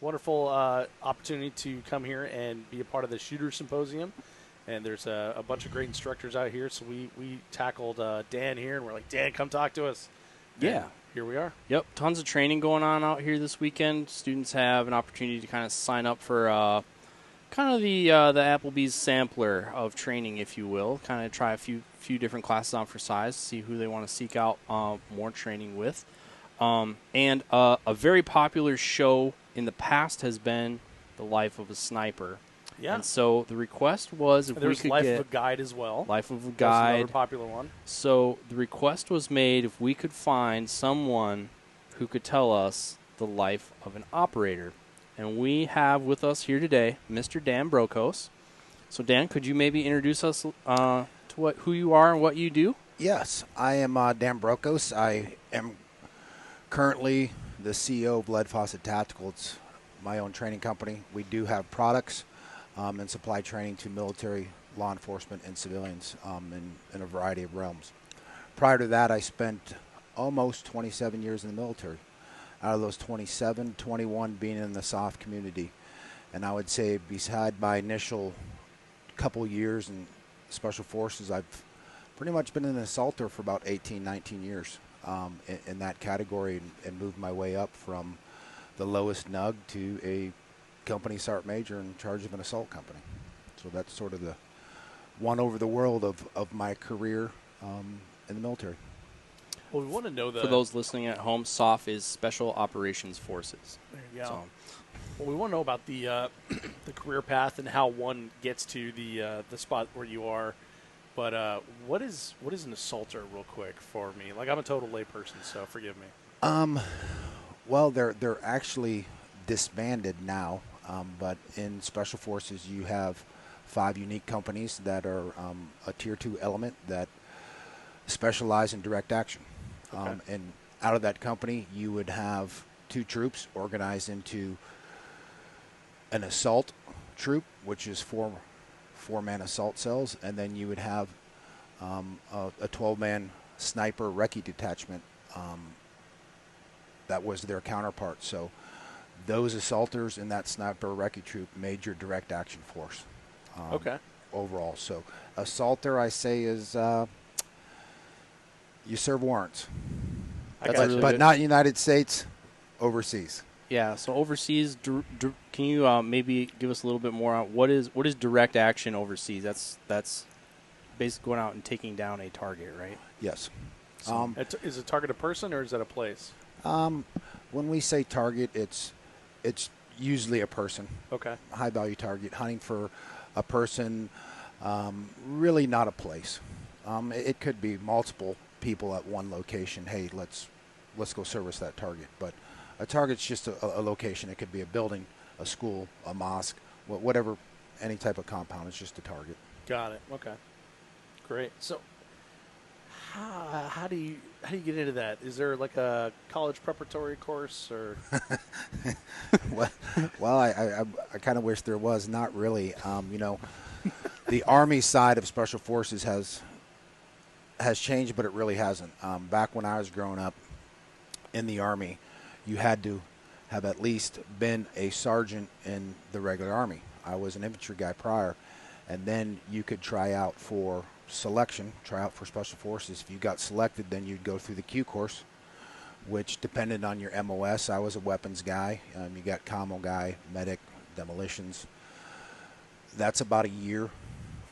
wonderful opportunity to come here and be a part of the Shooter Symposium. And there's a bunch of great instructors out here. So we tackled Dan here, and we're like, Dan, come talk to us. Yeah. And here we are. Yep, tons of training going on out here this weekend. Students have an opportunity to kind of sign up for kind of the Applebee's sampler of training, if you will. Kind of try a few different classes on for size, see who they want to seek out more training with. And a very popular show in the past has been The Life of a Sniper. Yeah. And so the request was if we could Life get of a Guide as well. Life of a That's Guide. another popular one. So the request was made if we could find someone who could tell us the life of an operator. And we have with us here today Mr. Dan Brokos. So Dan, could you maybe introduce us to who you are and what you do? Yes, I am Dan Brokos. I am currently the CEO of Blvd Tactical. It's my own training company. We do have products and supply training to military, law enforcement, and civilians in a variety of realms. Prior to that, I spent almost 27 years in the military. Out of those 27, 21 being in the SOF community. And I would say beside my initial couple years in Special Forces, I've pretty much been an assaulter for about 18, 19 years in that category and moved my way up from the lowest NUG to a company sergeant major in charge of an assault company. So that's sort of the one over the world of my career in the military. Well, we want to know For those listening at home, SOF is Special Operations Forces. There you go. So, Well, we want to know about the the career path and how one gets to the spot where you are. But what is an assaulter, real quick, for me? Like, I'm a total layperson, so forgive me. Well, they're actually disbanded now, but in Special Forces you have 5 unique companies that are a Tier 2 element that specialize in direct action. Okay. And out of that company, you would have 2 troops organized into an assault troop, which is four-man assault cells, and then you would have a 12-man sniper recce detachment that was their counterpart. So those assaulters in that sniper recce troop made your direct action force. Okay. Overall. So assaulter, I say, is you serve warrants. But not in the United States, overseas. yeah, so overseas, can you maybe give us a little bit more on what is direct action overseas? That's basically going out and taking down a target, right? Yes. Is a target a person or is that a place? When we say target, it's usually a person. Okay. A high-value target, hunting for a person, really not a place. It could be multiple people at one location. Hey, let's go service that target. But a target's just a location. It could be a building, a school, a mosque, whatever, any type of compound. It's just a target. Got it. Okay. Great. So, how do you get into that? Is there like a college preparatory course or? well, I kind of wish there was. Not really. The Army side of Special Forces has changed, but it really hasn't. Back when I was growing up in the Army, you had to have at least been a sergeant in the regular Army. I was an infantry guy prior, and then you could try out for selection, try out for Special Forces. If you got selected, then you'd go through the Q course, which depended on your MOS. I was a weapons guy. You got commo guy, medic, demolitions. That's about a year,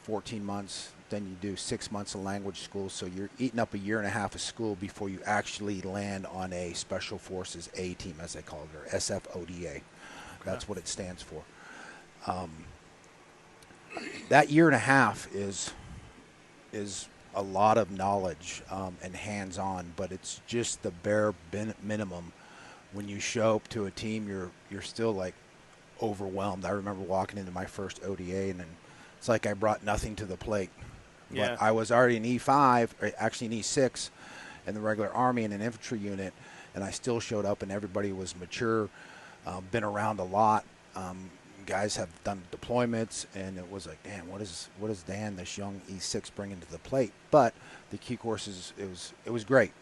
14 months. Then you do 6 months of language school. So you're eating up a year and a half of school before you actually land on a Special Forces A team, as they call it, or SOF Oda. Okay. That's what it stands for. That year and a half is a lot of knowledge and hands-on, but it's just the bare minimum. When you show up to a team, you're still like overwhelmed. I remember walking into my first ODA, and it's like I brought nothing to the plate. Yeah. But I was already in E5, or actually in E6, in the regular Army in an infantry unit, and I still showed up, and everybody was mature, been around a lot. Guys have done deployments, and it was like, damn, what is Dan, this young E6, bringing to the plate? But the key courses, it was great,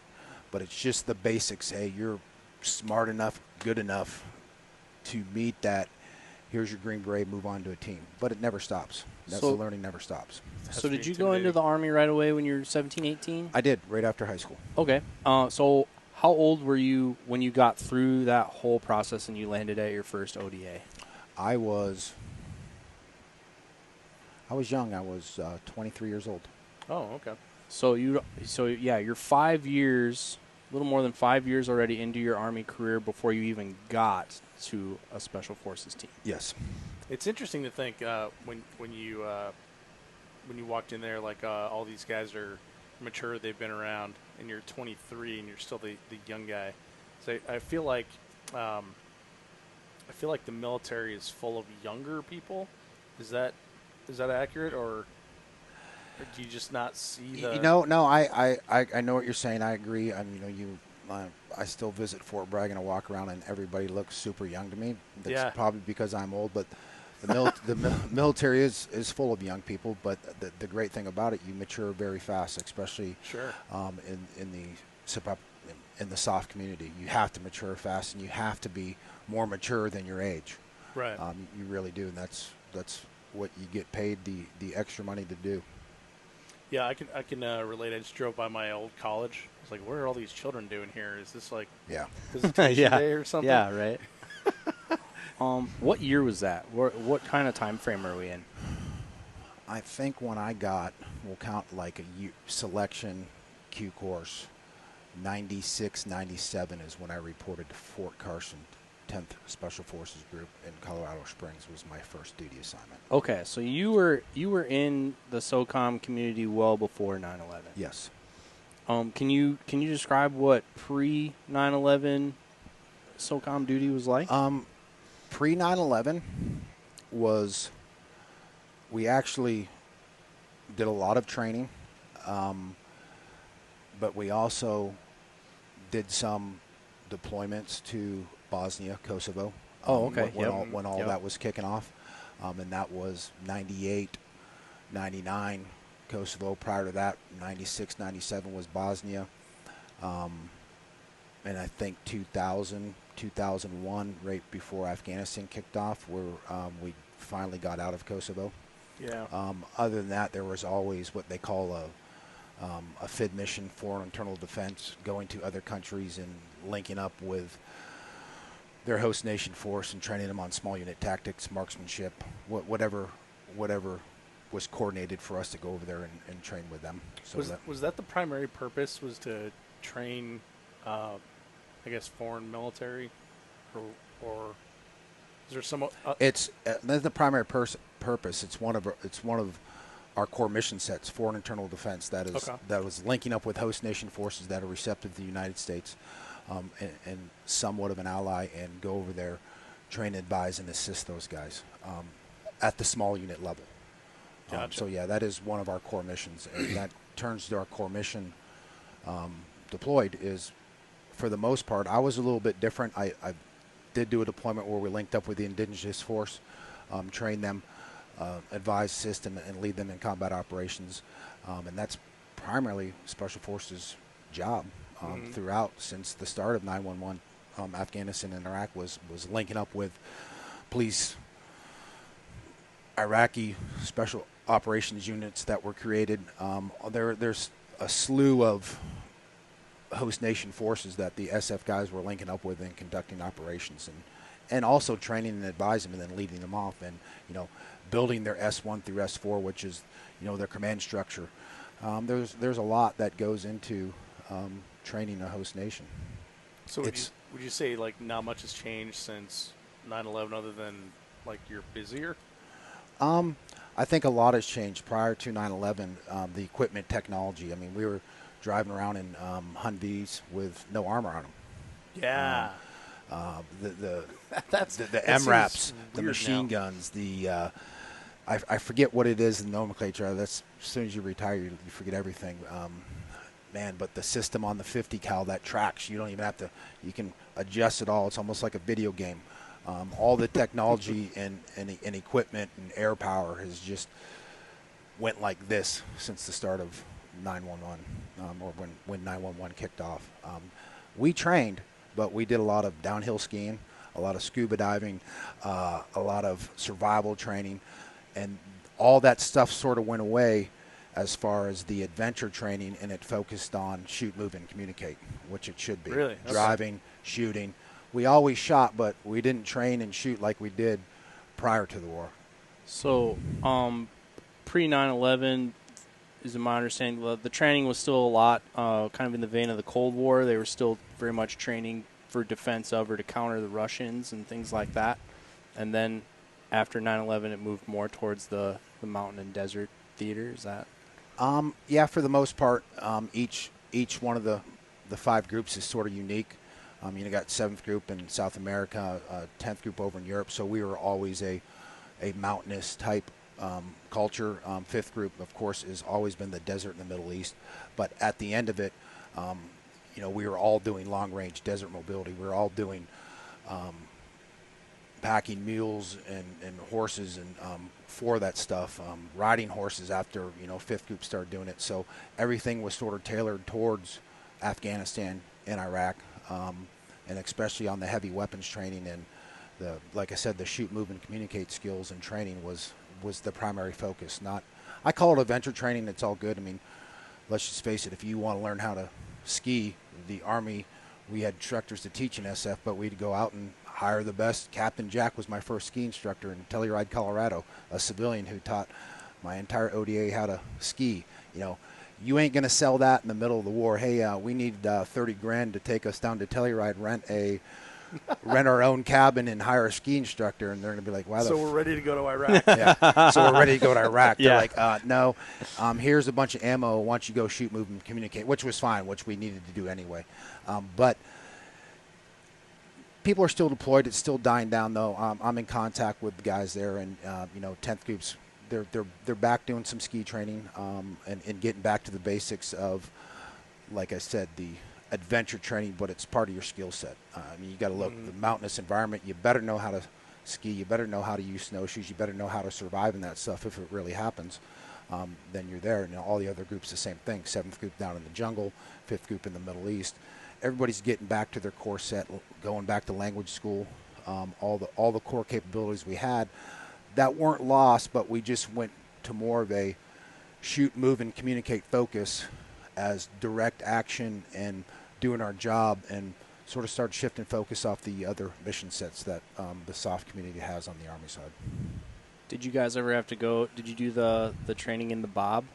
but it's just the basics. Hey, you're smart enough, good enough, to meet that. Here's your Green Beret, move on to a team. But it never stops. The learning never stops. So did you go into the Army right away when you were 17, 18? I did, right after high school. Okay. So how old were you when you got through that whole process and you landed at your first ODA? I was young. I was 23 years old. Oh, okay. So you're 5 years, a little more than 5 years already into your Army career before you even got to a Special Forces team. Yes. It's interesting to think when you walked in there, like all these guys are mature, they've been around, and you're 23 and you're still the young guy. So I feel like the military is full of younger people. Is that accurate, or do you just not see the? No. I know what you're saying. I agree. I mean, I still visit Fort Bragg and I walk around and everybody looks super young to me. That's probably because I'm old, but the military is full of young people. But the great thing about it, you mature very fast, especially in the SOF community. You have to mature fast, and you have to be more mature than your age. Right. You really do, and that's what you get paid the extra money to do. Yeah, I can relate. I just drove by my old college. I was like, what are all these children doing here? Is this like visitation day or something? Yeah, right. What year was that? What kind of time frame are we in? I think when I got, we'll count like a selection Q course, 96, 97 is when I reported to Fort Carson, 10th Special Forces Group in Colorado Springs was my first duty assignment. Okay, so you were in the SOCOM community well before 9/11. Yes. Can you describe what pre 9/11 SOCOM duty was like? Pre 9/11 was, we actually did a lot of training, but we also did some deployments to Bosnia, Kosovo. Oh, okay. When all that was kicking off. And that was 98, 99 Kosovo. Prior to that, 96, 97 was Bosnia. And I think 2000, 2001, right before Afghanistan kicked off, where we finally got out of Kosovo. Yeah. Other than that, there was always what they call a FID mission, Foreign Internal Defense, going to other countries and linking up with their host nation force and training them on small unit tactics, marksmanship, whatever was coordinated for us to go over there and train with them. So was that the primary purpose, was to train, I guess, foreign military, or is there some? That's the primary purpose. It's one of our core mission sets, Foreign Internal Defense. That was linking up with host nation forces that are receptive to the United States. And somewhat of an ally, and go over there, train, advise, and assist those guys at the small unit level. Gotcha. So yeah, that is one of our core missions, and that turns to our core mission deployed is, for the most part, I was a little bit different. I did do a deployment where we linked up with the indigenous force, train them, advise, assist, and lead them in combat operations, and that's primarily Special Forces' job. Throughout, since the start of 9/11, Afghanistan and Iraq was linking up with police, Iraqi special operations units that were created. There's a slew of host nation forces that the SF guys were linking up with and conducting operations, and also training and advising them and then leading them off, and building their S1 through S4, which is their command structure. There's a lot that goes into training a host nation. So would you say like not much has changed since 9/11, other than like you're busier? I think a lot has changed. Prior to 9/11, the equipment, technology. I mean, we were driving around in Humvees with no armor on them. Yeah. The that MRAPs, the weird machine now. guns, I forget what it is in nomenclature. That's, as soon as you retire, you forget everything. But the system on the 50 cal that tracks, you don't even have to, you can adjust it all. It's almost like a video game. All the technology and equipment and air power has just went like this since the start of 911, or when 911 kicked off. We trained, but we did a lot of downhill skiing. a lot of scuba diving, a lot of survival training, and all that stuff sort of went away as far as the adventure training, and it focused on shoot, move, and communicate, which it should be. Really? Okay. Driving, shooting. We always shot, but we didn't train and shoot like we did prior to the war. So, pre 9/11, is my understanding, the training was still a lot kind of in the vein of the Cold War. They were still very much training for defense of or to counter the Russians and things like that. And then after 9/11, it moved more towards the mountain and desert theater. Is that? Yeah, for the most part, each one of the 5 groups is sort of unique. You got 7th group in South America, 10th group over in Europe, so we were always a mountainous type culture. 5th group, of course, has always been the desert in the Middle East. But at the end of it, we were all doing long-range desert mobility. We were all doing packing mules and horses and for that stuff, riding horses after 5th group started doing it. So everything was sort of tailored towards Afghanistan and Iraq, and especially on the heavy weapons training and like I said, the shoot, move, and communicate skills and training was the primary focus. I call it adventure training. It's all good. I mean, let's just face it. If you want to learn how to ski, the Army, we had instructors to teach in SF, but we'd go out and hire the best. Captain Jack was my first ski instructor in Telluride, Colorado, a civilian who taught my entire ODA how to ski. You ain't going to sell that in the middle of the war. Hey, we need 30 grand to take us down to Telluride, rent our own cabin and hire a ski instructor, and they're going to be like, wow. So we're ready to go to Iraq. Yeah. So we're ready to go to Iraq. Yeah. They're like, no, here's a bunch of ammo. Why don't you go shoot, move, and communicate, which was fine, which we needed to do anyway. But people are still deployed. It's still dying down, though. I'm in contact with the guys there, and 10th groups. They're back doing some ski training and getting back to the basics of, like I said, the adventure training, but it's part of your skill set. You got to look the mountainous environment. You better know how to ski. You better know how to use snowshoes. You better know how to survive in that stuff if it really happens. Then you're there. And all the other groups, the same thing. 7th group down in the jungle, 5th group in the Middle East. Everybody's getting back to their core set, going back to language school. All the core capabilities we had that weren't lost, but we just went to more of a shoot, move, and communicate focus as direct action and doing our job, and sort of start shifting focus off the other mission sets that the SOF community has on the Army side. Did you guys ever have to go? Did you do the training in the Bob,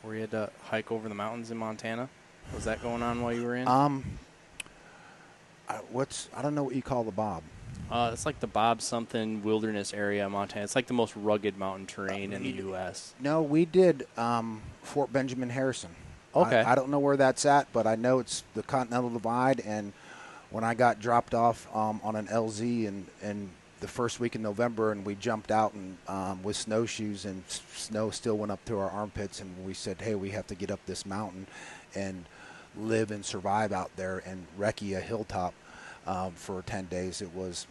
where you had to hike over the mountains in Montana? Was that going on while you were in? I don't know what you call the Bob. It's like the Bob something wilderness area in Montana. It's like the most rugged mountain terrain in the U.S. No, we did Fort Benjamin Harrison. Okay. I don't know where that's at, but I know it's the Continental Divide. And when I got dropped off on an LZ and the first week in November, and we jumped out and with snowshoes, and snow still went up to our armpits, and we said, hey, we have to get up this mountain and live and survive out there and recce a hilltop for 10 days. It was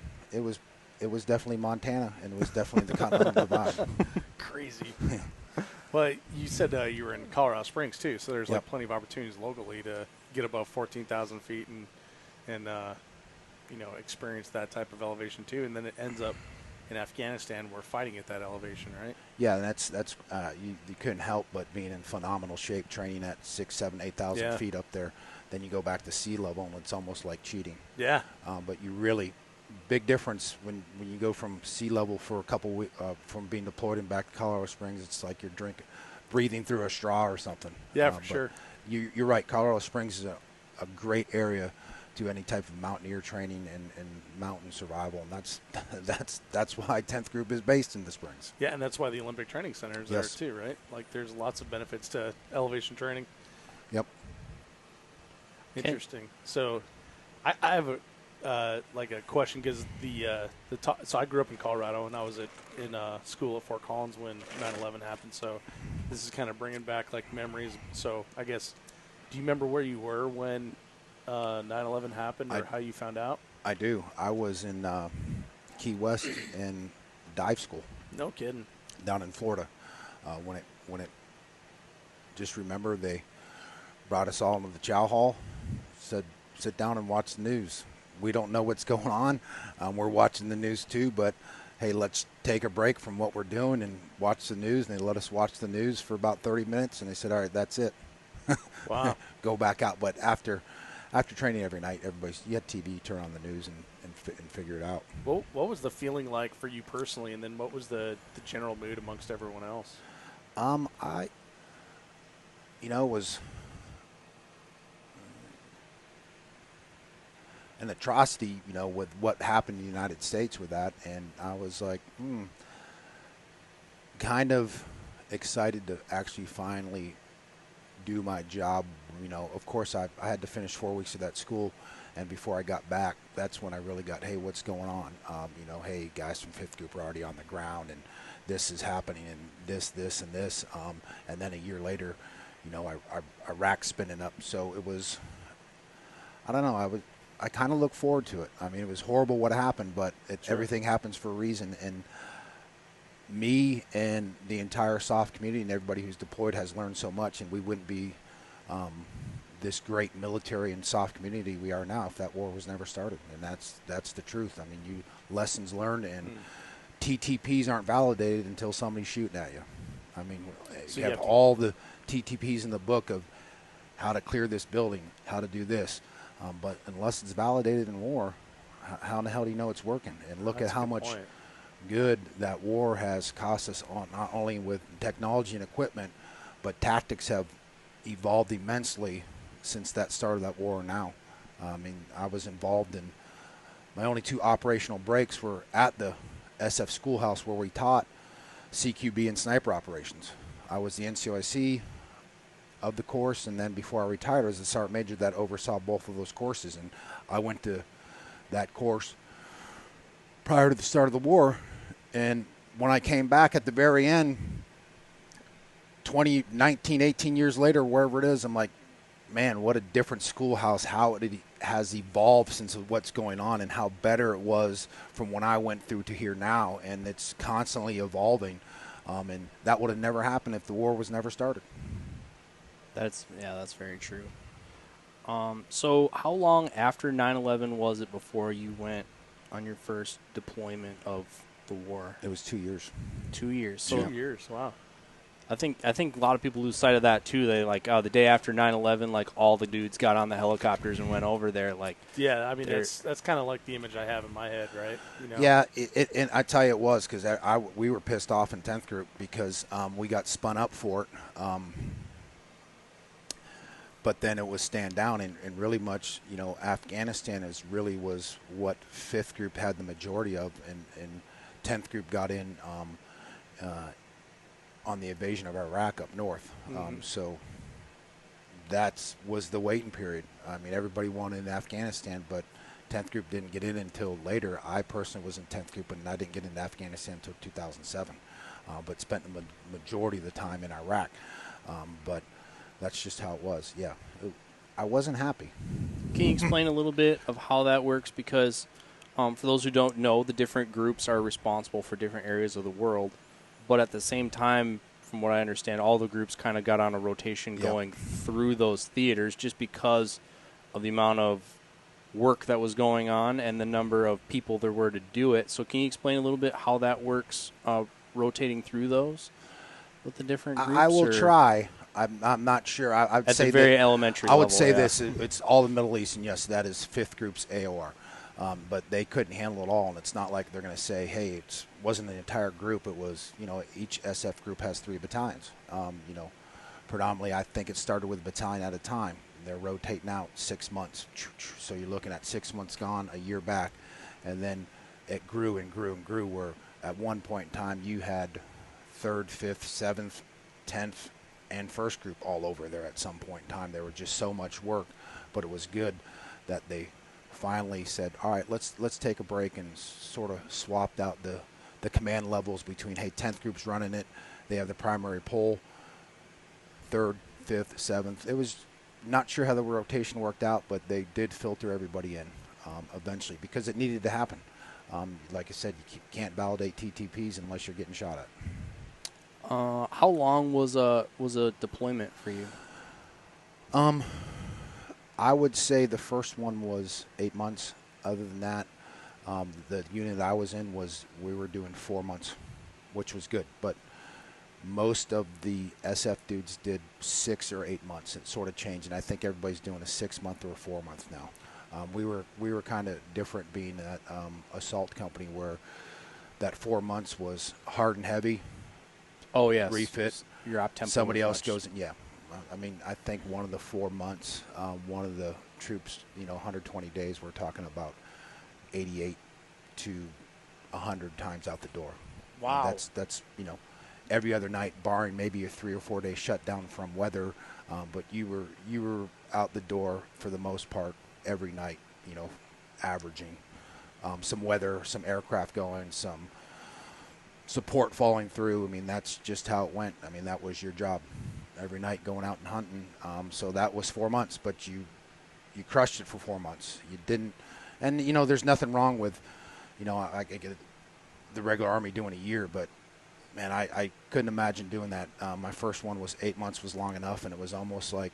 definitely Montana, and it was definitely the Continental Divide. Crazy. Well, you said you were in Colorado Springs too, so there's Yep. plenty of opportunities locally to get above 14,000 feet and experience that type of elevation too. And then it ends up in Afghanistan, we're fighting at that elevation, right? Yeah, and that's you couldn't help but being in phenomenal shape, training at 6,000, 7,000, 8,000 feet up there. Then you go back to sea level, and it's almost like cheating. Yeah. But you really big difference when you go from sea level for a couple from being deployed and back to Colorado Springs. It's like you're breathing through a straw or something. Yeah, for sure. You're right. Colorado Springs is a great area to any type of mountaineer training and mountain survival, and that's why 10th Group is based in the Springs. Yeah, and that's why the Olympic Training Center is there too, right? Like, there's lots of benefits to elevation training. Yep. Interesting. So, I have a question, because so I grew up in Colorado, and I was in school at Fort Collins when 9/11 happened. So this is kind of bringing back memories. So I guess, do you remember where you were when 9/11 happened, or how you found out? I do. I was in Key West in dive school. No kidding. Down in Florida, when it just remember they brought us all into the chow hall, said sit down and watch the news. we don't know what's going on. We're watching the news too, but hey, let's take a break from what we're doing and watch the news. And they let us watch the news for about 30 minutes, and they said, all right, that's it. Wow. Go back out. But after training every night, you had TV, turn on the news, and figure it out. What was the feeling like for you personally, and then what was the general mood amongst everyone else? It was an atrocity, with what happened in the United States with that. And I was like, kind of excited to actually finally do my job. Of course, I had to finish 4 weeks of that school. And before I got back, that's when I really got, hey, what's going on? Hey, guys from 5th group are already on the ground, and this is happening, and this, and this. And then a year later, Iraq's spinning up. So it was, I don't know, I kind of look forward to it. I mean, it was horrible what happened, but everything happens for a reason. And me and the entire SOF community and everybody who's deployed has learned so much, and we wouldn't be this great military and SOF community we are now if that war was never started. And that's the truth. I mean, lessons learned, and TTPs aren't validated until somebody's shooting at you. I mean, so you have all the TTPs in the book of how to clear this building, how to do this. But unless it's validated in war, how in the hell do you know it's working? And look at how much good that war has cost us, not only with technology and equipment, but tactics have evolved immensely since that start of that war now. I mean, I was involved in, my only 2 operational breaks were at the SF schoolhouse where we taught CQB and sniper operations. I was the NCOIC of the course, and then before I retired, I was the sergeant major that oversaw both of those courses. And I went to that course prior to the start of the war, and when I came back at the very end, 19, 18 years later, wherever it is, I'm like, man, what a different schoolhouse, how it has evolved since what's going on, and how better it was from when I went through to here now. And it's constantly evolving, and that would have never happened if the war was never started. That's very true. So how long after 9/11 was it before you went on your first deployment of the war? It was 2 years. 2 years. So 2 years. Wow. I think a lot of people lose sight of that too. They the day after 9/11, like all the dudes got on the helicopters and went over there. Like, yeah, I mean that's kind of like the image I have in my head, right? Yeah, and I tell you it was because we were pissed off in 10th group because we got spun up for it. But then it was stand down, and really much, Afghanistan was what 5th group had the majority of, and 10th group got in on the invasion of Iraq up north. So that was the waiting period. I mean, everybody wanted in Afghanistan, but 10th group didn't get in until later. I personally was in 10th group, and I didn't get into Afghanistan until 2007, but spent the majority of the time in Iraq. But that's just how it was. Yeah, I wasn't happy. Can you explain a little bit of how that works? Because for those who don't know, the different groups are responsible for different areas of the world. But at the same time, from what I understand, all the groups kind of got on a rotation going through those theaters just because of the amount of work that was going on and the number of people there were to do it. So can you explain a little bit how that works, rotating through those with the different groups? I will try. I'm not sure. I'd at say the very elementary level. I would say this. It's all the Middle East, and yes, that is 5th group's AOR. But they couldn't handle it all, and it's not like they're going to say, hey, it wasn't the entire group. It was, each SF group has 3 battalions. Predominantly, I think it started with a battalion at a time. They're rotating out 6 months. So you're looking at 6 months gone, a year back, and then it grew and grew and grew, where at one point in time you had 3rd, 5th, 7th, 10th, and 1st group all over there at some point in time. There was just so much work, but it was good that they finally said, all right, let's take a break, and sort of swapped out the command levels between, hey, 10th group's running it. They have the primary pole, 3rd, 5th, 7th. It was not sure how the rotation worked out, but they did filter everybody in eventually because it needed to happen. Like I said, you can't validate TTPs unless you're getting shot at. How long was a deployment for you? I would say the first one was 8 months, Other than that, the unit I was in we were doing 4 months, which was good. But most of the SF dudes did 6 or 8 months. It sort of changed, and I think everybody's doing a 6-month or a 4-month now. We were kind of different, being that assault company where that 4 months was hard and heavy. Oh yes, refit. Your op tempo. Somebody else goes in. Yeah, I mean, I think one of the 4 months, one of the troops, 120 days, we're talking about 88 to 100 times out the door. Wow. And that's every other night, barring maybe a 3 or 4 day shutdown from weather, but you were out the door for the most part every night, averaging some weather, some aircraft going, some support falling through. I mean, that's just how it went. I mean, that was your job every night, going out and hunting. So that was 4 months, but you crushed it for 4 months. You didn't, and there's nothing wrong with, I get the regular Army doing a year, but man, I couldn't imagine doing that. My first one was 8 months was long enough, and it was almost like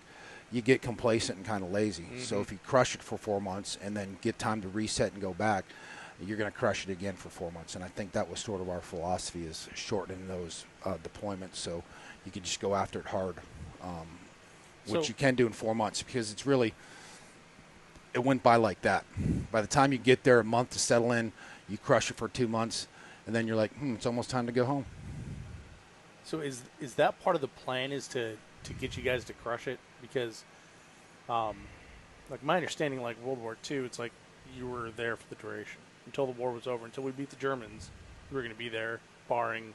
you get complacent and kind of lazy. Mm-hmm. So if you crush it for 4 months and then get time to reset and go back, you're going to crush it again for 4 months. And I think that was sort of our philosophy, is shortening those deployments so you can just go after it hard, which you can do in 4 months, because it went by like that. By the time you get there, a month to settle in, you crush it for 2 months, and then you're like, it's almost time to go home. So is that part of the plan, is to get you guys to crush it? Because, like my understanding, like World War II, it's like you were there for the duration until the war was over. Until we beat the Germans, you were going to be there, barring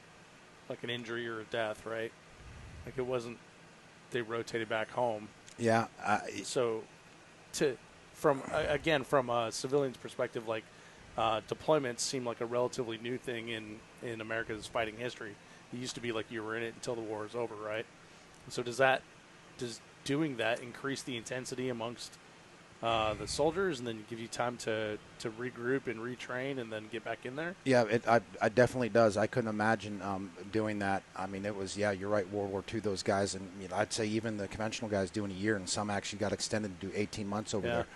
like an injury or a death, right? Like it wasn't they rotated back home. Yeah. So, from a civilian's perspective, like deployments seem like a relatively new thing in America's fighting history. It used to be like you were in it until the war was over, right? So does doing that increase the intensity amongst the soldiers, and then give you time to regroup and retrain and then get back in there? Yeah, it definitely does. I couldn't imagine doing that. I mean, it was, you're right, World War II, those guys, and I'd say even the conventional guys doing a year, and some actually got extended to do 18 months over there.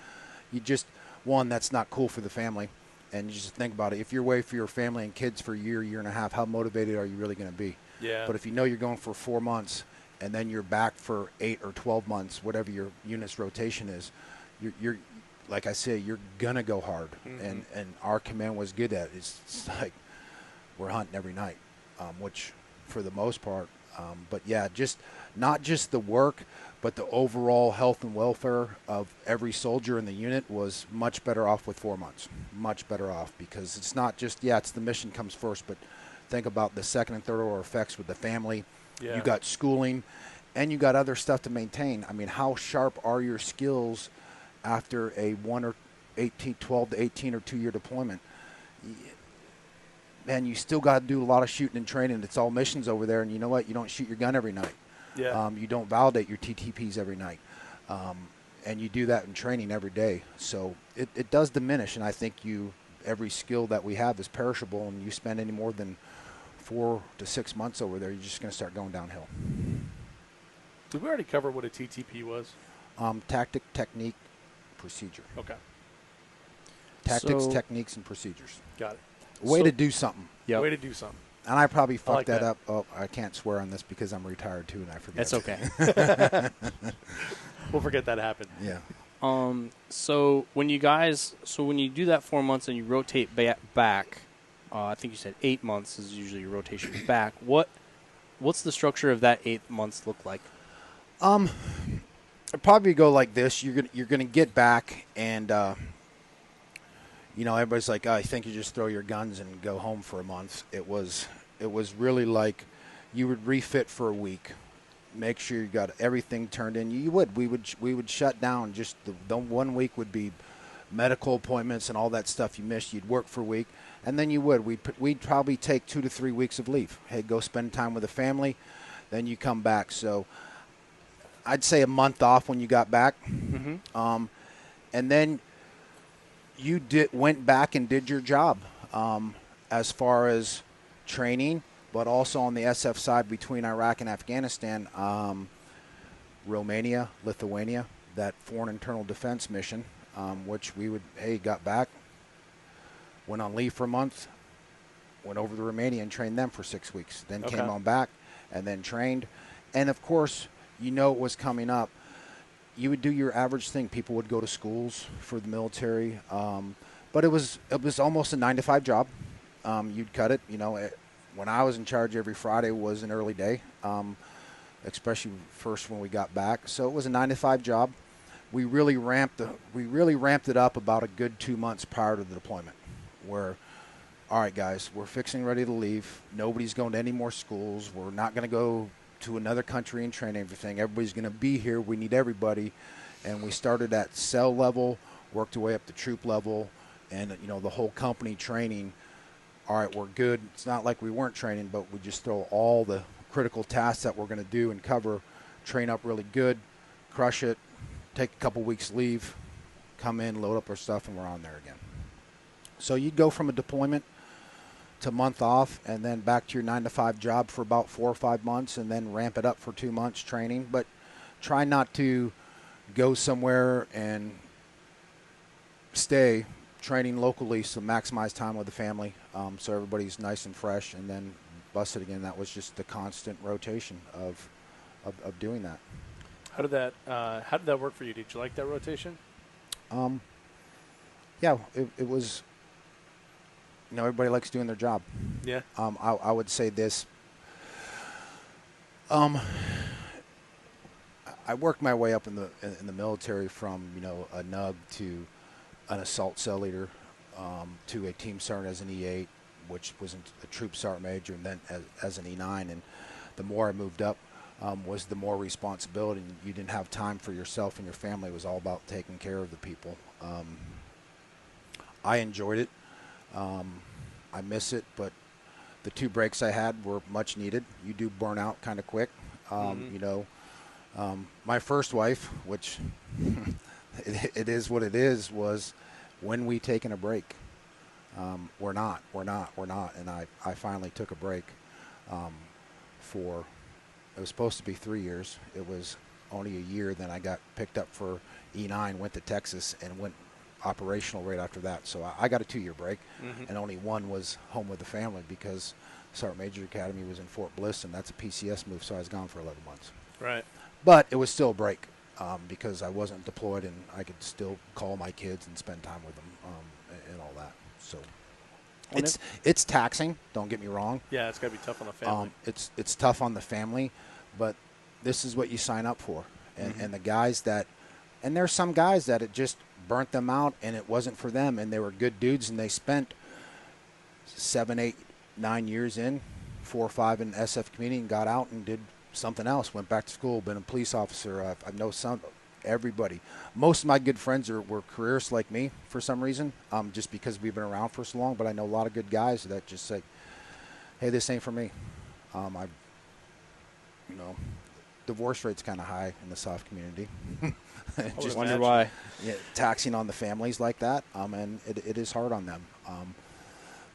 You just, that's not cool for the family. And you just think about it. If you're away for your family and kids for a year and a half, how motivated are you really going to be? Yeah. But if you're going for 4 months and then you're back for 8 or 12 months, whatever your unit's rotation is, you're like I say, you're going to go hard. Mm-hmm. And our command was good at it. It's like we're hunting every night, which for the most part. But, just not just the work, but the overall health and welfare of every soldier in the unit was much better off with 4 months. Much better off, because it's not just, it's the mission comes first, but think about the second and third order effects with the family. Yeah. You got schooling, and you got other stuff to maintain. I mean, how sharp are your skills after a 12 to 18 or 2 year deployment? Man, you still got to do a lot of shooting and training. It's all missions over there, and you know what? You don't shoot your gun every night. Yeah. You don't validate your TTPs every night. And you do that in training every day. So it does diminish, and I think every skill that we have is perishable, and you spend any more than 4 to 6 months over there, you're just going to start going downhill. Did we already cover what a TTP was? Tactic, technique, procedure. Okay. Tactics, techniques, and procedures. Got it. Way to do something. Yep. Way to do something. And I probably fucked that up. Oh, I can't swear on this because I'm retired too, and I forget. That's okay. We'll forget that happened. Yeah. So when you do that 4 months and you rotate back, I think you said 8 months is usually your rotation back. What's the structure of that 8 months look like? It'd probably go like this. You're gonna get back, and everybody's like, I think you just throw your guns and go home for a month. It was really like you would refit for a week, make sure you got everything turned in. We would shut down. Just the 1 week would be medical appointments and all that stuff you missed. You'd work for a week, and then we'd probably take 2 to 3 weeks of leave. Hey, go spend time with the family, then you come back. So I'd say a month off when you got back. Mm-hmm. And then you went back and did your job as far as training, but also on the SF side between Iraq and Afghanistan, Romania, Lithuania, that foreign internal defense mission, which got back, went on leave for a month, went over to Romania and trained them for 6 weeks, then Okay. came on back and then trained. And of course, you know it was coming up. You would do your average thing. People would go to schools for the military, but it was almost a 9-to-5 job. You'd cut it. When I was in charge, every Friday was an early day, especially first when we got back. So it was a 9-to-5 job. We really ramped it up about a good 2 months prior to the deployment, where, all right, guys, we're fixing ready to leave. Nobody's going to any more schools. We're not going to go to another country and train everything. Everybody's going to be here. We need everybody. And we started at cell level, worked our way up to troop level, and the whole company training. All right, we're good. It's not like we weren't training, but we just throw all the critical tasks that we're going to do and cover, train up really good, crush it, take a couple weeks leave, come in, load up our stuff, and we're on there again. So you'd go from a deployment to a month off and then back to your 9-to-5 job for about 4 or 5 months and then ramp it up for 2 months training. But try not to go somewhere and stay training locally, so maximize time with the family, so everybody's nice and fresh, and then bust it again. That was just the constant rotation of doing that. How did that work for you? Did you like that rotation? Yeah, it was. Everybody likes doing their job. Yeah. I would say this. I worked my way up in the military from a NUG to an assault cell leader, to a team sergeant as an E8, which was a troop sergeant major, and then as an E9. And the more I moved up, was the more responsibility. And you didn't have time for yourself and your family. It was all about taking care of the people. I enjoyed it. I miss it, but the 2 breaks I had were much needed. You do burn out kind of quick. My first wife, which it is what it is, was, when we taking a break? We're not. And I finally took a break it was supposed to be 3 years. It was only a year. Then I got picked up for E9, went to Texas, and went operational right after that. So I got a 2-year break, and only one was home with the family because Sergeant Major Academy was in Fort Bliss, and that's a PCS move, so I was gone for 11 months. Right. But it was still a break because I wasn't deployed, and I could still call my kids and spend time with them and all that. So it's taxing, don't get me wrong. Yeah, it's got to be tough on the family. It's tough on the family, but this is what you sign up for. And the guys and there's some guys that it just burnt them out and it wasn't for them, and they were good dudes, and they spent 7, 8, 9 years in, 4 or 5 in the SF community, and got out and did something else, went back to school, been a police officer. I know everybody. Most of my good friends were careerists like me for some reason, just because we've been around for so long, but I know a lot of good guys that just say, hey, this ain't for me. Divorce rate's kind of high in the SOF community. Just wonder why. Yeah, taxing on the families like that, and it is hard on them.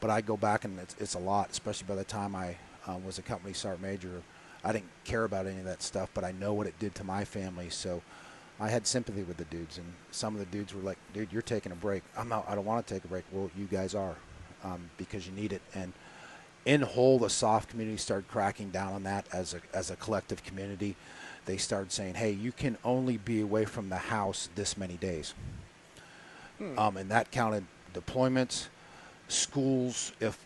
But I go back, and it's a lot, especially by the time I was a company sergeant major. I didn't care about any of that stuff, but I know what it did to my family, so I had sympathy with the dudes. And some of the dudes were like, dude, you're taking a break. I don't want to take a break. Well, you guys are, because you need it. And in whole, the SOF community started cracking down on that as a collective community. They started saying, hey, you can only be away from the house this many days. And that counted deployments, schools. If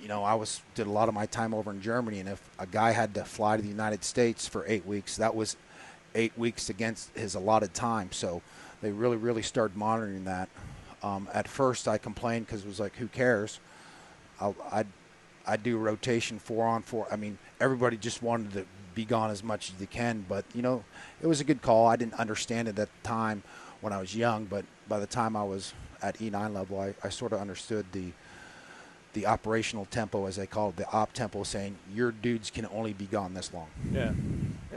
I did a lot of my time over in Germany, and if a guy had to fly to the United States for 8 weeks, that was 8 weeks against his allotted time. So they really, really started monitoring that. At first, I complained because it was like, who cares? I'd do rotation 4 on 4. I mean, everybody just wanted to be gone as much as they can, but it was a good call. I didn't understand it at the time when I was young, but by the time I was at E9 level, I sort of understood the operational tempo, as they call it, the op tempo, saying your dudes can only be gone this long. Yeah.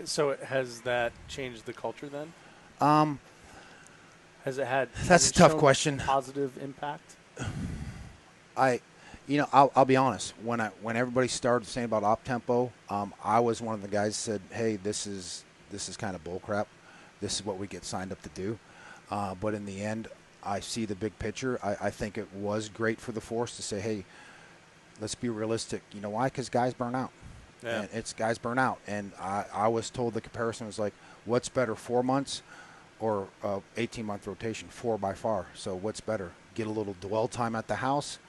So has that changed the culture then? Has it had? That's a tough question. Positive impact. I'll be honest. When everybody started saying about op tempo, I was one of the guys that said, "Hey, this is kind of bullcrap. This is what we get signed up to do." But in the end, I see the big picture. I think it was great for the force to say, hey, let's be realistic. You know why? Because guys burn out. Yeah. And it's guys burn out. And I was told the comparison was like, what's better, 4 months or 18-month rotation? 4 by far. So what's better? Get a little dwell time at the house,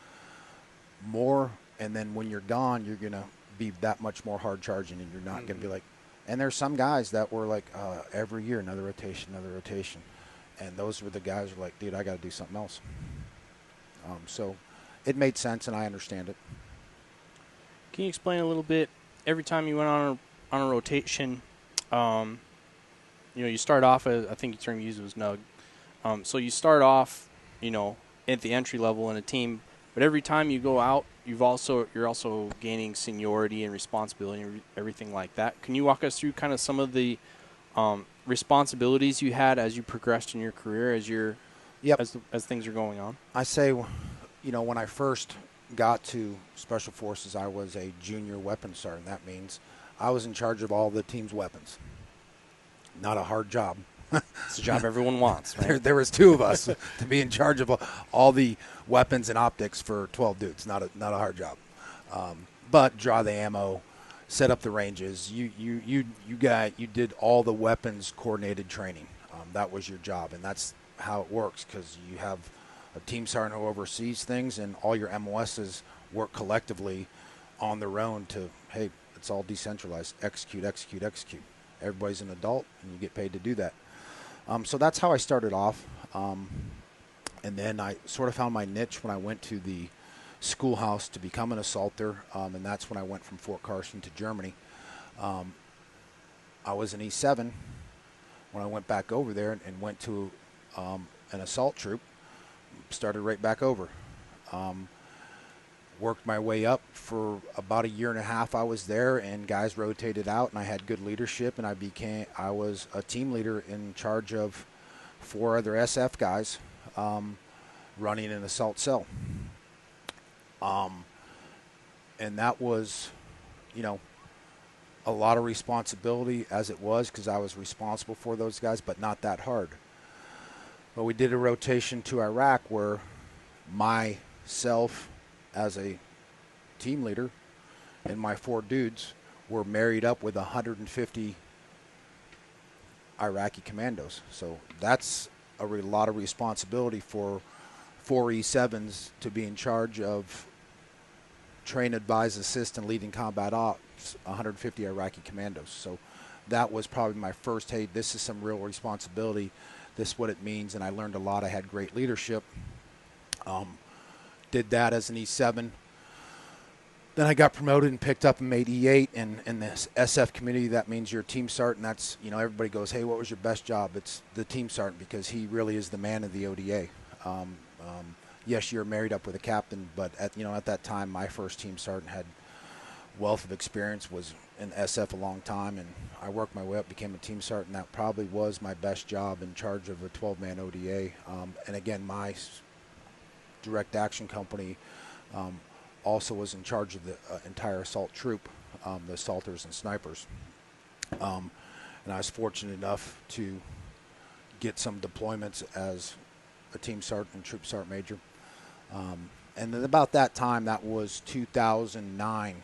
more, and then when you're gone, you're going to be that much more hard charging, and you're not going to be like, and there's some guys that were like, every year, another rotation. And those were the guys who were like, dude, I got to do something else. So it made sense, and I understand it. Can you explain a little bit? Every time you went on a rotation, you start off as, I think the term you used was nug. So you start off, at the entry level in a team, but every time you go out, you're also gaining seniority and responsibility and everything like that. Can you walk us through kind of some of the responsibilities you had as you progressed in your career, as things are going on? I say, when I first got to Special Forces, I was a junior weapons sergeant. That means I was in charge of all the team's weapons. Not a hard job. It's a job everyone wants, right? There was 2 of us to be in charge of all the weapons and optics for 12 dudes. Not a hard job. But draw the ammo, set up the ranges. You did all the weapons coordinated training. That was your job, and that's how it works, because you have a team sergeant who oversees things, and all your MOSs work collectively on their own to, hey, it's all decentralized. Execute. Everybody's an adult, and you get paid to do that. So that's how I started off. And then I sort of found my niche when I went to the schoolhouse to become an assaulter, and that's when I went from Fort Carson to Germany. I was an E7 when I went back over there and went to an assault troop, started right back over. Worked my way up for about a year and a half. I was there, and guys rotated out, and I had good leadership, and I was a team leader in charge of 4 other SF guys running an assault cell. And that was, a lot of responsibility as it was, because I was responsible for those guys, but not that hard. But we did a rotation to Iraq where myself as a team leader and my 4 dudes were married up with 150 Iraqi commandos. So that's a lot of responsibility for 4 E7s to be in charge of train, advise, assist, and leading combat ops, 150 Iraqi commandos. So that was probably my first, hey, this is some real responsibility. This is what it means, and I learned a lot. I had great leadership. Did that as an E7. Then I got promoted and picked up and made E8. And in this SF community, that means you're a team sergeant. That's, everybody goes, hey, what was your best job? It's the team sergeant, because he really is the man of the ODA. Yes, you're married up with a captain, but at that time, my first team sergeant had wealth of experience, was in SF a long time, and I worked my way up, became a team sergeant. That probably was my best job, in charge of a 12-man ODA. And again, my direct action company also was in charge of the entire assault troop, the assaulters and snipers. And I was fortunate enough to get some deployments as a team sergeant and troop sergeant major. And then about that time, that was 2009,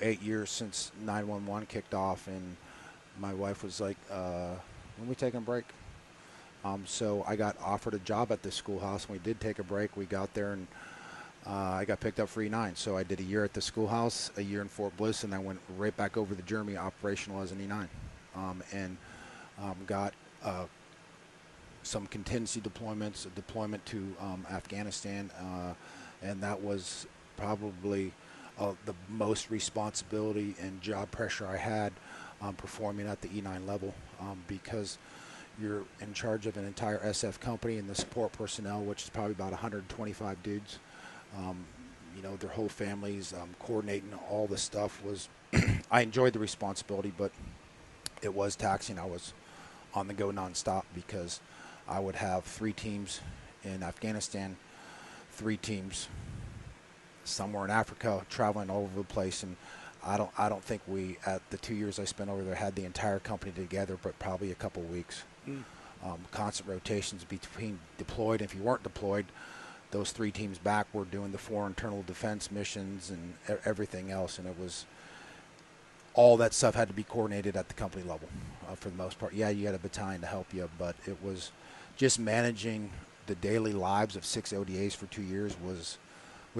8 years since 911 kicked off, and my wife was like, when we taking a break? So I got offered a job at this schoolhouse, and we did take a break. We got there, and I got picked up for E9. So I did a year at the schoolhouse, a year in Fort Bliss, and I went right back over to Germany, operational as an E9, and got some contingency deployments, a deployment to Afghanistan, and that was probably the most responsibility and job pressure I had performing at the E9 level, because you're in charge of an entire SF company and the support personnel, which is probably about 125 dudes. Their whole families, coordinating all the stuff was, I enjoyed the responsibility, but it was taxing. I was on the go nonstop, because I would have 3 teams in Afghanistan, 3 teams somewhere in Africa, traveling all over the place. And I don't think we, at the 2 years I spent over there, had the entire company together, but probably a couple weeks. constant rotations between deployed. If you weren't deployed, those 3 teams back were doing the 4 internal defense missions and everything else, and it was all that stuff had to be coordinated at the company level for the most part. Yeah, you had a battalion to help you, but it was just managing the daily lives of 6 ODAs for 2 years was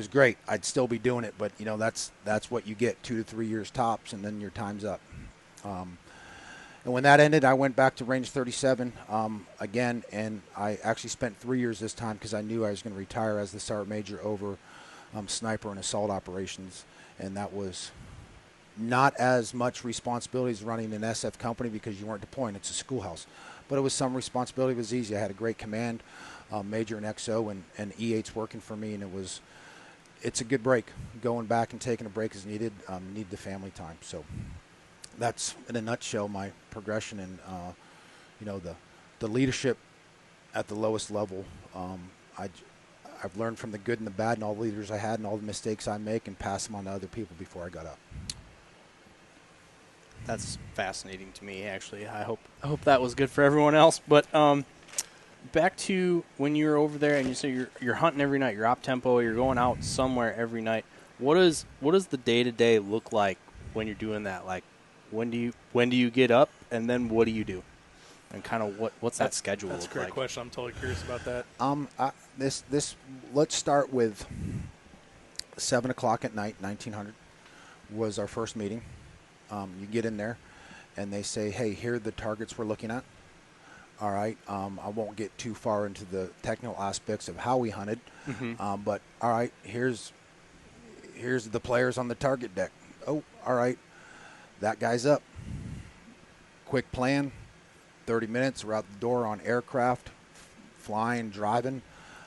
great. I'd still be doing it, but you know that's what you get, 2 to 3 years tops, and then your time's up. And when that ended, I went back to Range 37 again, and I actually spent 3 years this time because I knew I was going to retire as the Sergeant Major over sniper and assault operations, and that was not as much responsibility as running an SF company because you weren't deploying. It's a schoolhouse. But it was some responsibility. It was easy. I had a great command, Major and XO, and E8's working for me, and it's a good break. Going back and taking a break is needed. Need the family time. So that's, in a nutshell, my progression and, the leadership at the lowest level. I've learned from the good and the bad and all the leaders I had and all the mistakes I make and pass them on to other people before I got up. That's fascinating to me, actually. I hope that was good for everyone else. But back to when you were over there and you say you're hunting every night, you're op tempo, you're going out somewhere every night. What does the day-to-day look like when you're doing that? Like, when do you get up, and then what do you do? And kind of what's that schedule look like? That's a great question. I'm totally curious about that. Let's start with 7 o'clock at night, 1900 was our first meeting. You get in there, and they say, hey, here are the targets we're looking at. All right. I won't get too far into the technical aspects of how we hunted, but all right, here's the players on the target deck. Oh, all right, that guy's up. Quick plan, 30 minutes, we're out the door on aircraft, flying, driving.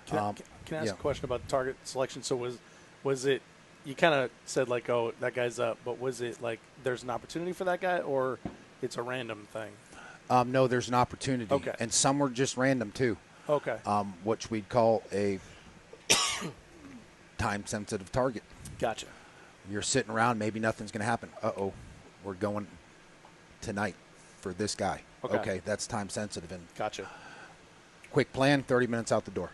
Can I ask a question about target selection? So was it, you kind of said like, oh, that guy's up, but was it like there's an opportunity for that guy, or it's a random thing? No, there's an opportunity. Okay. And some were just random too. Okay. Which we'd call a time-sensitive target. Gotcha. You're sitting around, maybe nothing's going to happen. Uh-oh, we're going tonight for this guy. Okay, that's time-sensitive. And gotcha. Quick plan, 30 minutes out the door.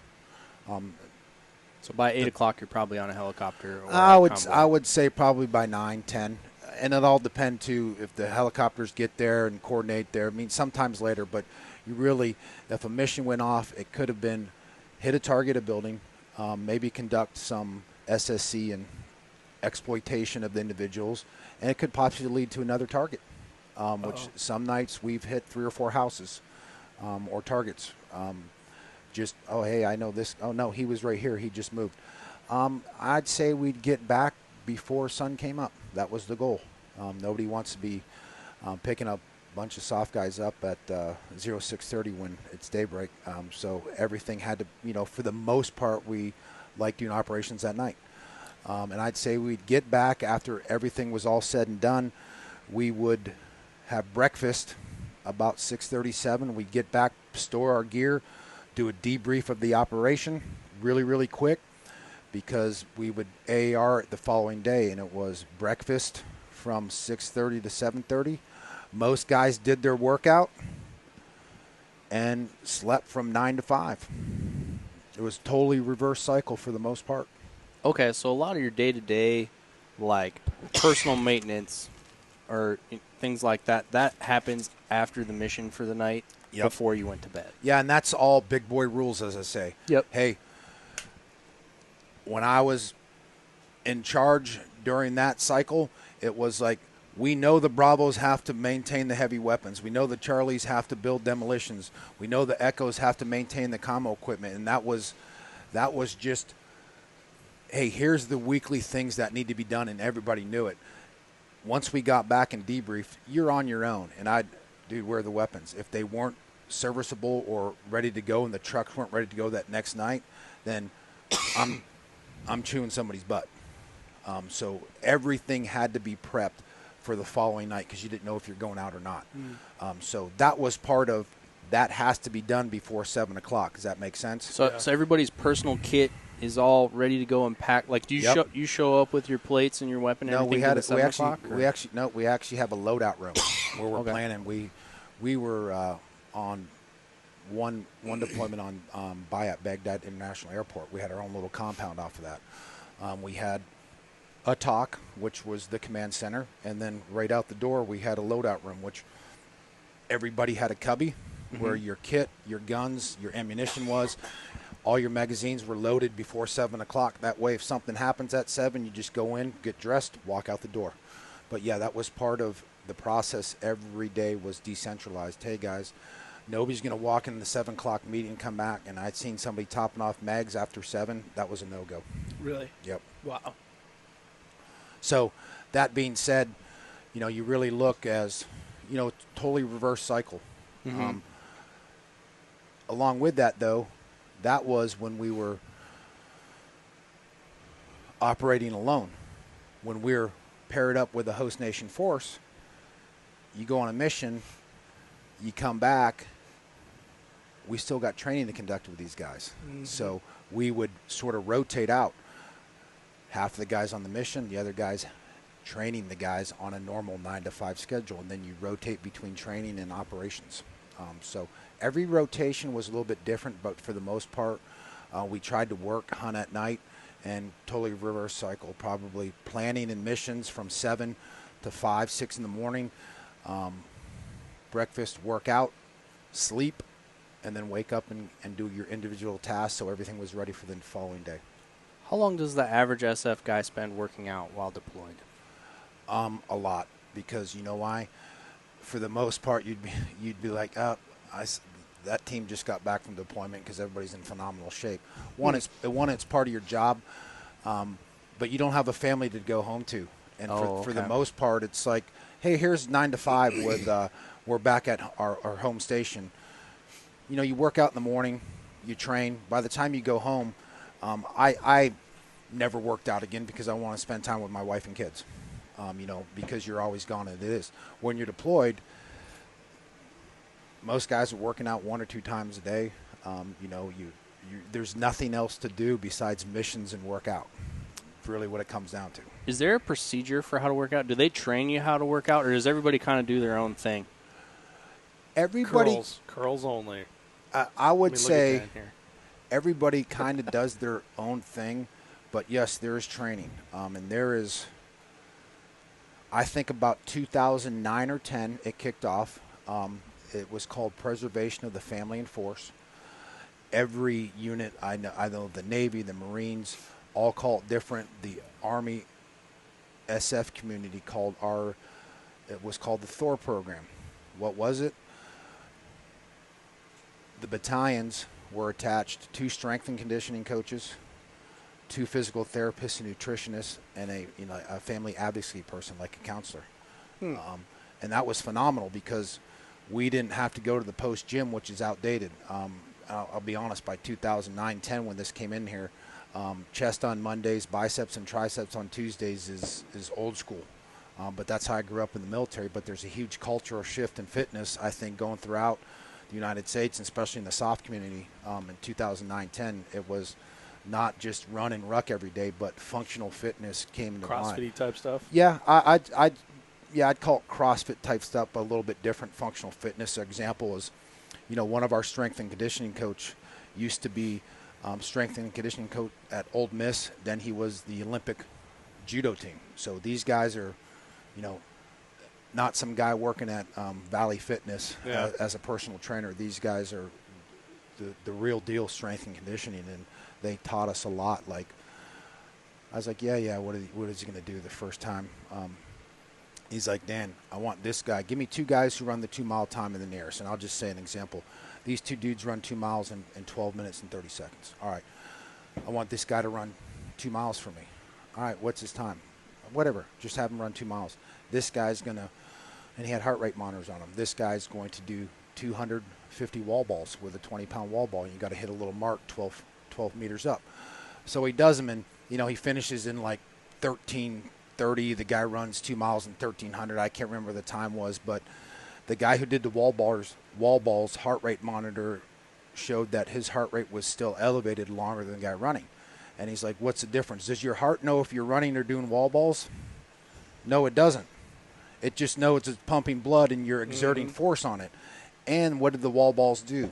So by 8 o'clock, you're probably on a helicopter. Or I would say probably by 9, 10. And it all depends, too, if the helicopters get there and coordinate there. I mean, sometimes later, but you really, if a mission went off, it could have been hit a target, a building, maybe conduct some SSC and exploitation of the individuals, and it could possibly lead to another target, which some nights we've hit 3 or 4 houses or targets. Just, oh, hey, I know this. Oh, no, he was right here. He just moved. I'd say we'd get back before sun came up. That was the goal. Nobody wants to be picking up a bunch of soft guys up at 0630 when it's daybreak. So everything had to, for the most part, we like doing operations at night. And I'd say we'd get back after everything was all said and done. We would have breakfast about 6:37. We'd get back, store our gear, do a debrief of the operation really, really quick, because we would AAR it the following day, and it was breakfast from 6:30 to 7:30. Most guys did their workout and slept from 9 to 5. It was totally reverse cycle for the most part. Okay, so a lot of your day-to-day, like personal maintenance or things like that, that happens after the mission for the night, before you went to bed. Yeah, and that's all big boy rules, as I say. Yep. Hey, when I was in charge during that cycle, it was like, we know the Bravos have to maintain the heavy weapons. We know the Charlies have to build demolitions. We know the Echoes have to maintain the commo equipment. And that was just, hey, here's the weekly things that need to be done, and everybody knew it. Once we got back and debriefed, you're on your own. And dude, where are the weapons? If they weren't serviceable or ready to go and the trucks weren't ready to go that next night, then I'm chewing somebody's butt. So everything had to be prepped for the following night because you didn't know if you're going out or not. So that was part of that has to be done before 7 o'clock. Does that make sense? So everybody's personal kit is all ready to go and pack. Like, do you show up with your plates and your weapon? And we everything we actually have a loadout room where we're planning. We were on one deployment on Bayat Baghdad International Airport. We had our own little compound off of that. We had a TOC, which was the command center, and then right out the door we had a loadout room, which everybody had a cubby where your kit, your guns, your ammunition was. All your magazines were loaded before 7 o'clock. That way, if something happens at 7, you just go in, get dressed, walk out the door. But yeah, that was part of the process. Every day was decentralized. Hey guys, nobody's going to walk in the 7 o'clock meeting and come back. And I'd seen somebody topping off mags after 7. That was a no-go. Really? Yep. Wow. So that being said, you really look as, totally reverse cycle. Along with that, though, that was when we were operating alone. When we're paired up with a host nation force, you go on a mission, you come back, we still got training to conduct with these guys. So we would sort of rotate out. Half of the guys on the mission, the other guys training the guys on a normal 9-to-5 schedule, and then you rotate between training and operations. So every rotation was a little bit different, but for the most part, we tried to hunt at night, and totally reverse cycle, probably planning and missions from 7 to 5, 6 in the morning, breakfast, workout, sleep, and then wake up and do your individual tasks so everything was ready for the following day. How long does the average SF guy spend working out while deployed? A lot, because you know why? For the most part, you'd be like, that team just got back from deployment because everybody's in phenomenal shape. It's part of your job, but you don't have a family to go home to. And for the most part, it's like, hey, here's 9 to 5 with we're back at our home station. You work out in the morning, you train. By the time you go home, I never worked out again because I want to spend time with my wife and kids. Because you're always gone, and it is. When you're deployed, most guys are working out 1 or 2 times a day. There's nothing else to do besides missions and work out. Really what it comes down to. Is there a procedure for how to work out? Do they train you how to work out, or does everybody kind of do their own thing? Everybody. Curls only. I would say everybody kind of does their own thing, but yes, there is training. And there is, I think about 2009 or 10, it kicked off. It was called Preservation of the Family and Force. Every unit, I know the Navy, the Marines, all call it different. The Army SF community it was called the Thor program. What was it? The battalions were attached 2 strength and conditioning coaches, 2 physical therapists and nutritionists, and a family advocacy person like a counselor. And that was phenomenal because we didn't have to go to the post gym, which is outdated. I'll be honest, by 2009-10 when this came in here, chest on Mondays, biceps and triceps on Tuesdays is old school. But that's how I grew up in the military. But there's a huge cultural shift in fitness, I think, going throughout the United States, and especially in the SOF community. In 2009-10, it was not just run and ruck every day, but functional fitness came into mind. CrossFit type stuff? Yeah, I'd call it CrossFit type stuff, but a little bit different. Functional fitness. An example is, one of our strength and conditioning coach used to be strength and conditioning coach at Ole Miss. Then he was the Olympic judo team. So these guys are, not some guy working at Valley Fitness as a personal trainer. These guys are the real deal strength and conditioning, and they taught us a lot. Like, I was like, yeah, what is he going to do the first time? He's like, Dan, I want this guy. Give me 2 guys who run the 2-mile time in the nearest. And I'll just say an example. These 2 dudes run 2 miles in 12 minutes and 30 seconds. All right. I want this guy to run 2 miles for me. All right, what's his time? Whatever. Just have him run 2 miles. This guy's going to, and he had heart rate monitors on him. This guy's going to do 250 wall balls with a 20-pound wall ball. And you got to hit a little mark 12 meters up. So he does them, and, he finishes in like 13:30. The guy runs 2 miles in 1300. I can't remember what the time was, but the guy who did the wall balls heart rate monitor showed that his heart rate was still elevated longer than the guy running. And he's like, what's the difference? Does your heart know if you're running or doing wall balls? No, it doesn't. It just knows it's pumping blood and you're exerting force on it. And what did the wall balls do?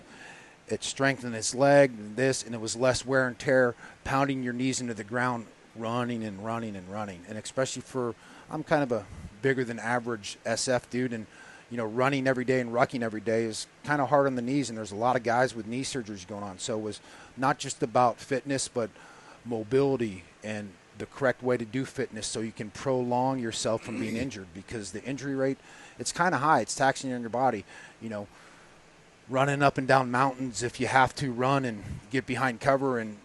it strengthened his leg and this, and it was less wear and tear, pounding your knees into the ground, running and running and running. And especially I'm kind of a bigger than average SF dude, and running every day and rucking every day is kind of hard on the knees, and there's a lot of guys with knee surgeries going on. So it was not just about fitness, but mobility and the correct way to do fitness so you can prolong yourself from being injured, because the injury rate, it's kind of high. It's taxing on your body. Running up and down mountains, if you have to run and get behind cover, and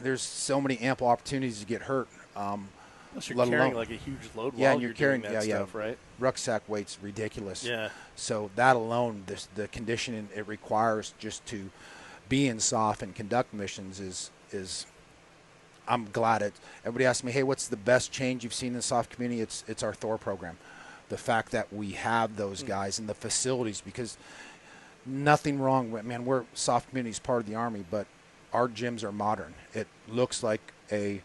there's so many ample opportunities to get hurt. Plus you're carrying like a huge load while and you're carrying doing that stuff, right? Rucksack weight's ridiculous. Yeah. So that alone, the conditioning it requires just to be in SOF and conduct missions is I'm glad it. Everybody asks me, hey, what's the best change you've seen in the SOF community? It's our Thor program. The fact that we have those guys and the facilities, because nothing wrong with, man, we're SOF community is part of the Army, but our gyms are modern. It looks like a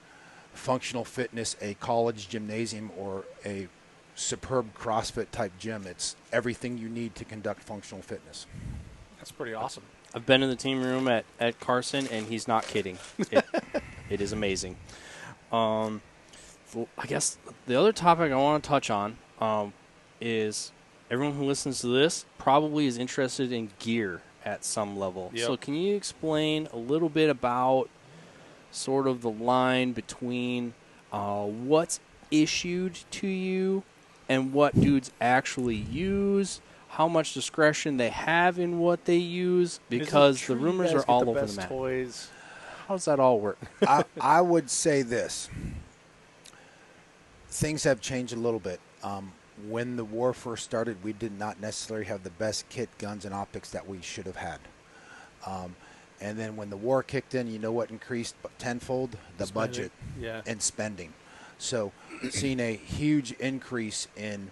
functional fitness, a college gymnasium, or a superb CrossFit type gym. It's everything you need to conduct functional fitness. That's pretty awesome. I've been in the team room at Carson, and he's not kidding. It is amazing. I guess the other topic I want to touch on is everyone who listens to this probably is interested in gear at some level. Yep. So can you explain a little bit about sort of the line between what's issued to you and what dudes actually use, how much discretion they have in what they use, because the rumors are all over the map. Toys. How does that all work? I would say this. Things have changed a little bit. When the war first started, we did not necessarily have the best kit, guns, and optics that we should have had. And then when the war kicked in, you know what increased tenfold? The budget and spending. So seeing a huge increase in,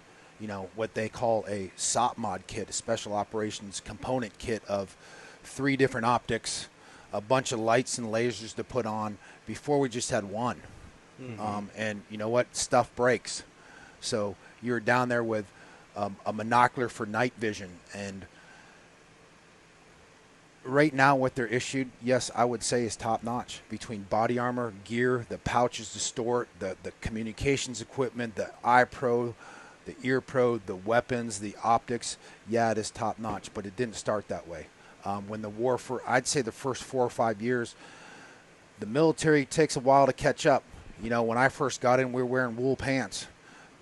what they call a SOP mod kit, a special operations component kit of 3 different optics, a bunch of lights and lasers to put on. Before we just had one. Mm-hmm. And you know what? Stuff breaks. So you're down there with a monocular for night vision, and right now what they're issued, yes, I would say is top notch between body armor, gear, the pouches to store it, the communications equipment, the eye pro, the ear pro, the weapons, the optics. Yeah, it is top notch, but it didn't start that way. When the war I'd say the first 4 or 5 years, the military takes a while to catch up. When I first got in, we were wearing wool pants.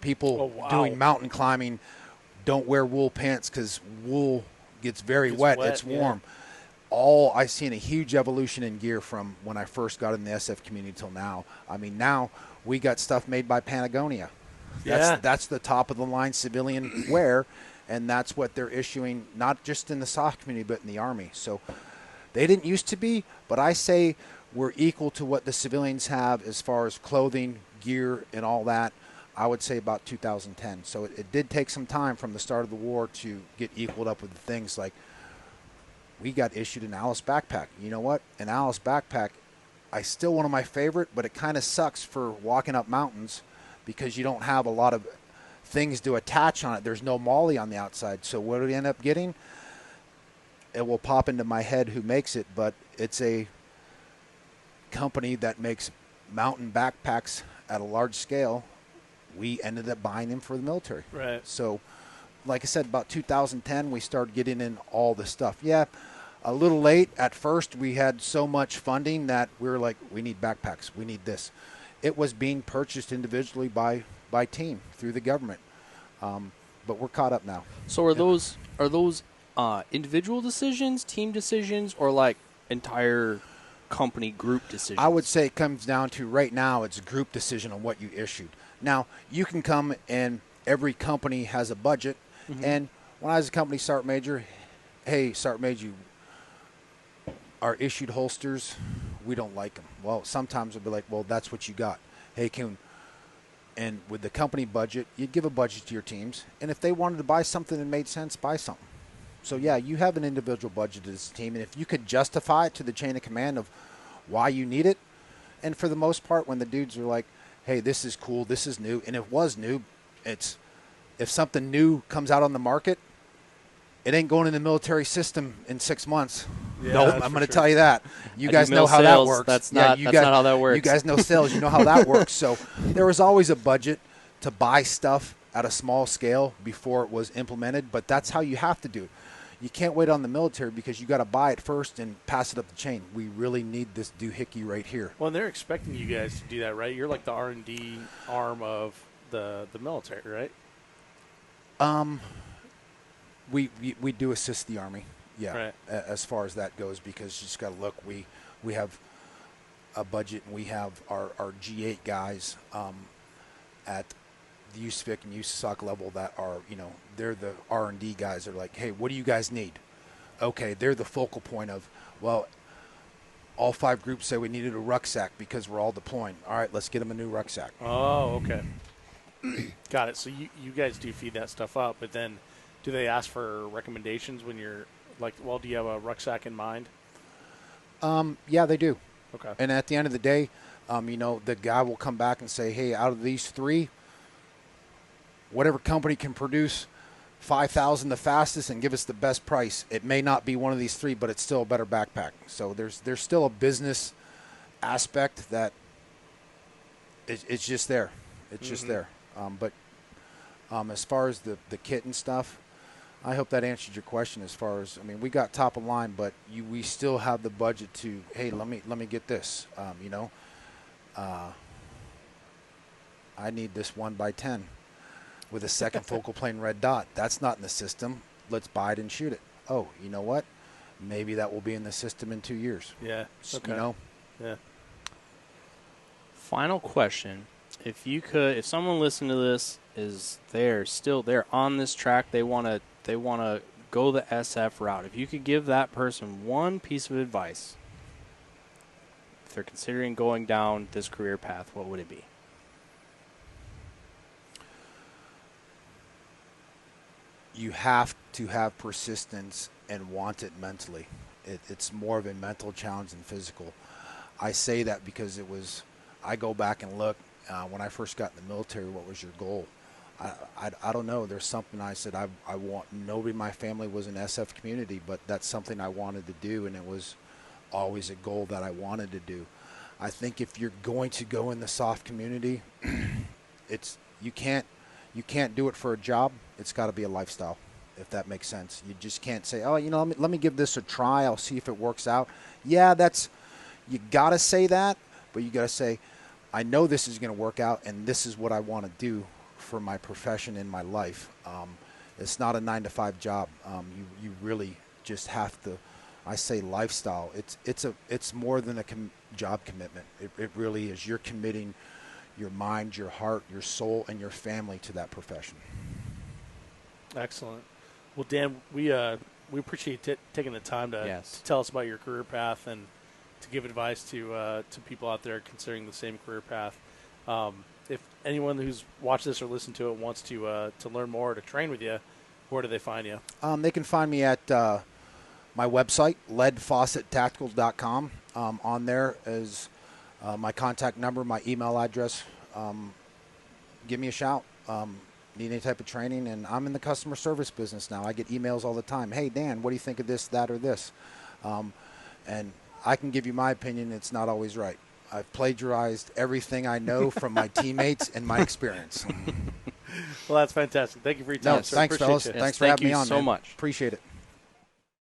People doing mountain climbing don't wear wool pants because wool gets very wet. It's warm. Yeah. I've seen a huge evolution in gear from when I first got in the SF community till now. I mean, now we got stuff made by Patagonia. That's the top of the line civilian wear, and that's what they're issuing, not just in the SOF community, but in the Army. So they didn't used to be, but I say we're equal to what the civilians have as far as clothing, gear, and all that. I would say about 2010. So it did take some time from the start of the war to get equaled up with the things like we got issued an Alice backpack. You know what? An Alice backpack, still one of my favorite, but it kind of sucks for walking up mountains because you don't have a lot of things to attach on it. There's no MOLLE on the outside. So what do we end up getting? It will pop into my head who makes it, but it's a company that makes mountain backpacks at a large scale. We ended up buying them for the military. Right. So, like I said, about 2010, we started getting in all the stuff. Yeah, a little late. At first, we had so much funding that we were like, we need backpacks. We need this. It was being purchased individually by team through the government. But we're caught up now. So are those individual decisions, team decisions, or like entire company group decisions? I would say it comes down to right now it's a group decision on what you issued. Now, you can come and every company has a budget. Mm-hmm. And when I was a company sergeant major, hey, sergeant major, our issued holsters, we don't like them. Well, sometimes it'll be like, well, that's what you got. Hey, and with the company budget, you'd give a budget to your teams. And if they wanted to buy something that made sense, buy something. So, yeah, you have an individual budget as a team. And if you could justify it to the chain of command of why you need it, and for the most part, when the dudes are like, hey, this is cool, this is new, and it was new, if something new comes out on the market, it ain't going in the military system in 6 months. Yeah, No, that's I'm for going to sure. tell you that. You I guys do know mill how that sales. works. That's Yeah, not you that's guys, not how that works. You guys know sales. You know how that works. So there was always a budget to buy stuff at a small scale before it was implemented, but that's how you have to do it. You can't wait on the military because you got to buy it first and pass it up the chain. We really need this doohickey right here. Well, they're expecting you guys to do that, right? You're like the R&D arm of the military, right? We do assist the Army, yeah, Right. as far as that goes, because you just got to look. We have a budget, and we have our G8 guys at the USFIC and USASOC level that are, they're the R&D guys. They're like, hey, what do you guys need? Okay, they're the focal point of, well, all 5 groups say we needed a rucksack because we're all deploying. All right, let's get them a new rucksack. Oh, okay. Got it. So you guys do feed that stuff up, but then do they ask for recommendations when you're like, well, do you have a rucksack in mind? Yeah, they do. Okay. And at the end of the day, the guy will come back and say, hey, out of these 3, whatever company can produce 5,000 the fastest and give us the best price, it may not be one of these 3, but it's still a better backpack. So there's still a business aspect that it's just there. It's just there. But as far as the kit and stuff, I hope that answered your question. As far as, we got top of line, but we still have the budget to, hey, let me get this. I need this 1x10 with a second focal plane red dot. That's not in the system. Let's buy it and shoot it. Oh, you know what? Maybe that will be in the system in 2 years. Yeah. Okay. Yeah. Final question. If someone listening to this is they're on this track, they want to go the SF route. If you could give that person one piece of advice, if they're considering going down this career path, what would it be? You have to have persistence and want it mentally. It's more of a mental challenge than physical. I say that because I go back and look, when I first got in the military, what was your goal? I don't know. There's something I said I want. Nobody in my family was an SF community, but that's something I wanted to do, and it was always a goal that I wanted to do. I think if you're going to go in the SOF community, you can't do it for a job. It's got to be a lifestyle, if that makes sense. You just can't say, oh, let me give this a try. I'll see if it works out. Yeah, you got to say that, but you got to say, I know this is going to work out, and this is what I want to do for my profession in my life. It's not a 9-to-5 job. You really just have to. I say lifestyle. It's more than a job commitment. It really is. You're committing your mind, your heart, your soul, and your family to that profession. Excellent. Well, Dan, we appreciate taking the time to tell us about your career path and to give advice to people out there considering the same career path. If anyone who's watched this or listened to it wants to learn more or to train with you, where do they find you? They can find me at my website, leadfaucettacticals.com. On there is my contact number, my email address. Give me a shout. Need any type of training, and I'm in the customer service business now. I get emails all the time. Hey, Dan, what do you think of this, that, or this? And I can give you my opinion. It's not always right. I've plagiarized everything I know from my teammates and my experience. Well, that's fantastic. Thank you for your time. No, thanks, fellas. It. Thanks for having me on. Thank you so much. Appreciate it.